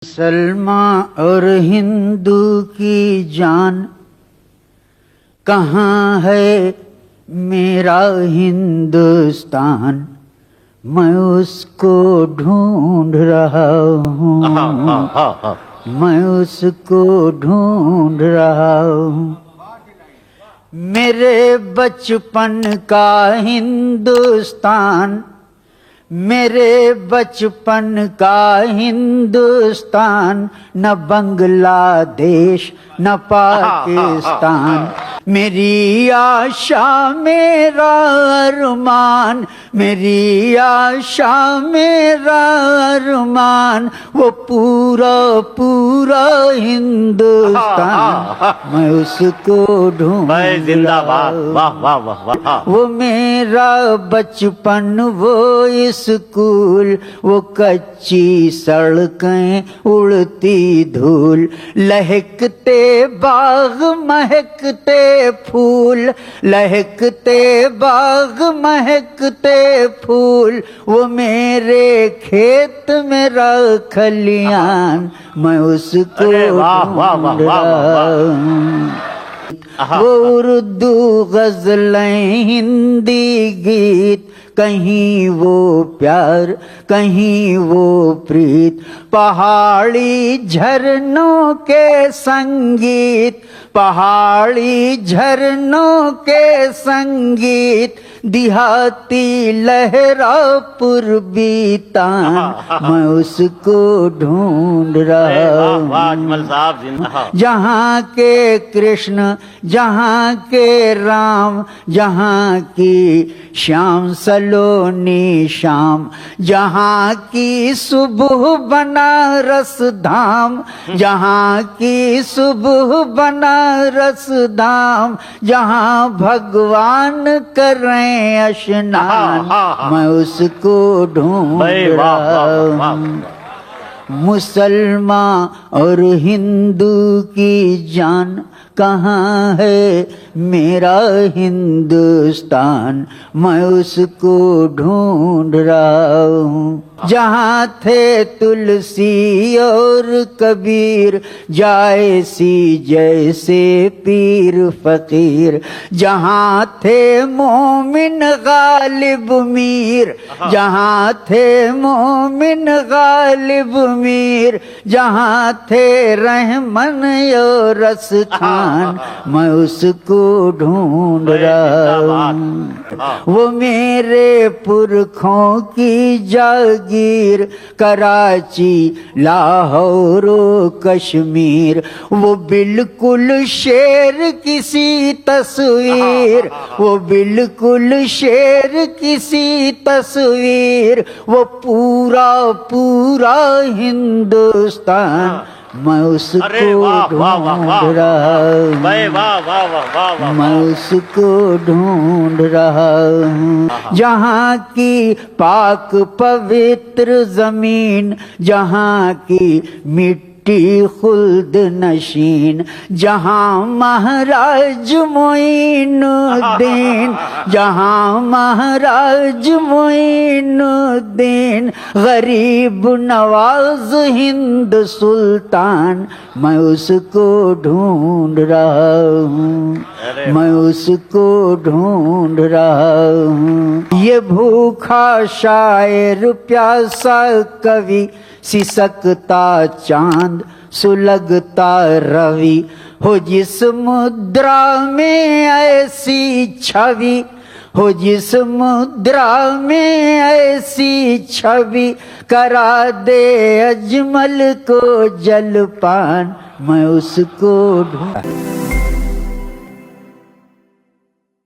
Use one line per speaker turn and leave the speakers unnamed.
मुसलमान और हिंदू की जान कहाँ है मेरा हिंदुस्तान, मैं उसको ढूंढ रहा हूँ, मैं उसको ढूंढ रहा हूँ। मेरे बचपन का हिंदुस्तान, मेरे बचपन का हिंदुस्तान, न बांग्लादेश न पाकिस्तान। मेरी आशा मेरा अरमान, मेरी आशा मेरा अरमान, वो पूरा पूरा हिंदुस्तान, मैं उसको ढूंढ
जिंदाबाद। वाह वाह वाह वाह।
वो मेरा बचपन, वो स्कूल, वो कच्ची सड़कें उड़ती धूल, लहकते बाग महकते फूल, लहकते बाग महकते फूल, वो मेरे खेत मेरा खलियान, मैं उसको ढूंढ रहा हूँ। वो उर्दू गजलें हिंदी गीत, कहीं वो प्यार कहीं वो प्रीत, पहाड़ी झरनों के संगीत, पहाड़ी झरनों के संगीत, दिहाती लहरा पूर्वी तान, मैं उसको ढूंढ रहा हूँ। जहाँ के कृष्ण, जहाँ के राम, जहाँ की श्याम सलोनी शाम, जहाँ की सुबह बनारस धाम, जहाँ की सुबह बनारस धाम, जहाँ भगवान करें स्नान, मैं उसको ढूंढ रहा हूँ। मुसलमान और हिंदू की जान कहाँ है मेरा हिंदुस्तान, मैं उसको ढूंढ रहा हूँ। जहाँ थे तुलसी और कबीर, जायसी जैसे पीर फकीर, जहाँ थे मोमिन गालिब मीर, जहाँ थे मोमिन गालिब मीर, जहाँ थे रहमन और रसखान, मैं उसको ढूंढ रहा हूँ। वो मेरे पुरखों की जागीर, कराची लाहौर कश्मीर, वो बिल्कुल शेर किसी तस्वीर, वो बिल्कुल शेर किसी तस्वीर, वो पूरा पूरा हिंदुस्तान, मैं उसको ढूंढ रहा हूँ, मैं उसको ढूंढ रहा हूँ। जहाँ की पाक पवित्र जमीन, जहाँ की मिट्टी खुल्द नशीन, जहाँ महाराज मोइनुद्दीन, जहाँ महाराज मोइनुद्दीन, गरीब नवाज हिंद सुल्तान, मैं उसको ढूंढ रहा हूँ, मैं उसको ढूंढ रहा हूँ। ये भूखा शायर प्यासा कवि, सिसकता चांद सुलगता रवि, हो जिस मुद्रा में ऐसी छवि, हो जिस मुद्रा में ऐसी छवि, करा दे अजमल को जलपान, मैं उसको ढूंढ